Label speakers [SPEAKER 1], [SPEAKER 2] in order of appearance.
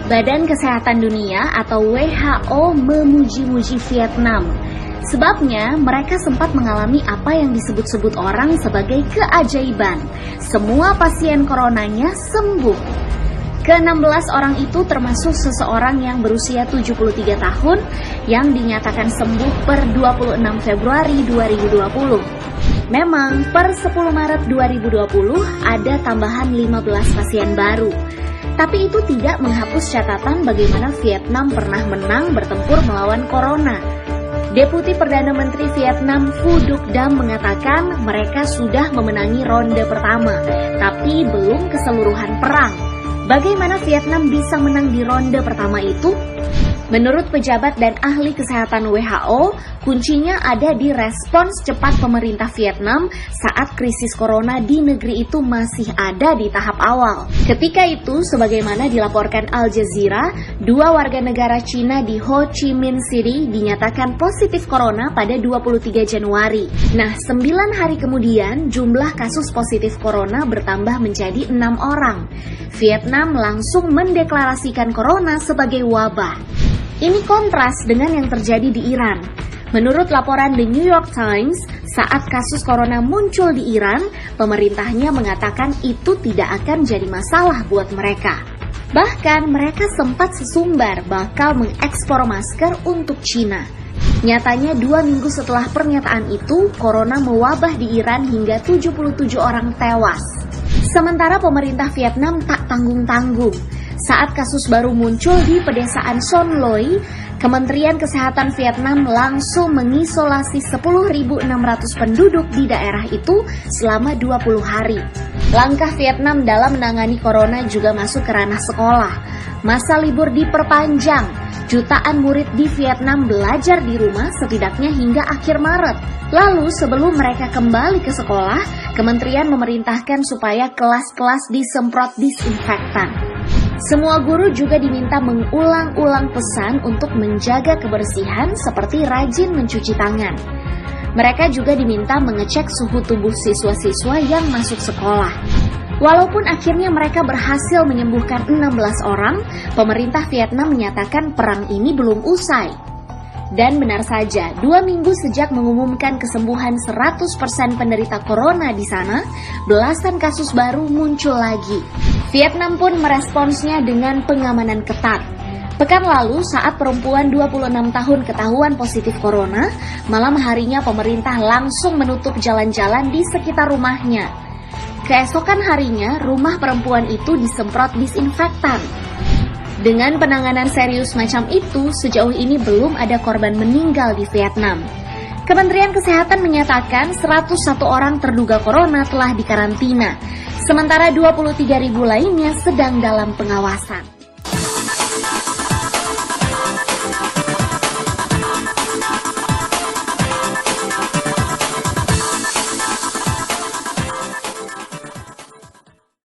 [SPEAKER 1] Badan Kesehatan Dunia atau WHO memuji-muji Vietnam. Sebabnya mereka sempat mengalami apa yang disebut-sebut orang sebagai keajaiban. Semua pasien coronanya sembuh. Ke-16 orang itu termasuk seseorang yang berusia 73 tahun yang dinyatakan sembuh per 26 Februari 2020. Memang per 10 Maret 2020 ada tambahan 15 pasien baru. Tapi itu tidak menghapus catatan bagaimana Vietnam pernah menang bertempur melawan corona. Deputi Perdana Menteri Vietnam Phu Duc Dam mengatakan mereka sudah memenangi ronde pertama, tapi belum keseluruhan perang. Bagaimana Vietnam bisa menang di ronde pertama itu? Menurut pejabat dan ahli kesehatan WHO, kuncinya ada di respons cepat pemerintah Vietnam saat krisis corona di negeri itu masih ada di tahap awal. Ketika itu, sebagaimana dilaporkan Al Jazeera, 2 warga negara Cina di Ho Chi Minh City dinyatakan positif corona pada 23 Januari. Nah, 9 hari kemudian, jumlah kasus positif corona bertambah menjadi 6 orang. Vietnam langsung mendeklarasikan corona sebagai wabah. Ini kontras dengan yang terjadi di Iran. Menurut laporan The New York Times, saat kasus corona muncul di Iran, pemerintahnya mengatakan itu tidak akan jadi masalah buat mereka. Bahkan mereka sempat sesumbar bakal mengekspor masker untuk Cina. Nyatanya 2 minggu setelah pernyataan itu, corona mewabah di Iran hingga 77 orang tewas. Sementara pemerintah Vietnam tak tanggung-tanggung. Saat kasus baru muncul di pedesaan Son Loi, Kementerian Kesehatan Vietnam langsung mengisolasi 10.600 penduduk di daerah itu selama 20 hari. Langkah Vietnam dalam menangani corona juga masuk ke ranah sekolah. Masa libur diperpanjang. Jutaan murid di Vietnam belajar di rumah setidaknya hingga akhir Maret. Lalu sebelum mereka kembali ke sekolah, kementerian memerintahkan supaya kelas-kelas disemprot disinfektan. Semua guru juga diminta mengulang-ulang pesan untuk menjaga kebersihan seperti rajin mencuci tangan. Mereka juga diminta mengecek suhu tubuh siswa-siswa yang masuk sekolah. Walaupun akhirnya mereka berhasil menyembuhkan 16 orang, pemerintah Vietnam menyatakan perang ini belum usai. Dan benar saja, 2 minggu sejak mengumumkan kesembuhan 100% penderita corona di sana, belasan kasus baru muncul lagi. Vietnam pun meresponsnya dengan pengamanan ketat. Pekan lalu, saat perempuan 26 tahun ketahuan positif corona, malam harinya pemerintah langsung menutup jalan-jalan di sekitar rumahnya. Keesokan harinya, rumah perempuan itu disemprot disinfektan. Dengan penanganan serius macam itu, sejauh ini belum ada korban meninggal di Vietnam. Kementerian Kesehatan menyatakan 101 orang terduga corona telah dikarantina, sementara 23.000 lainnya sedang dalam pengawasan.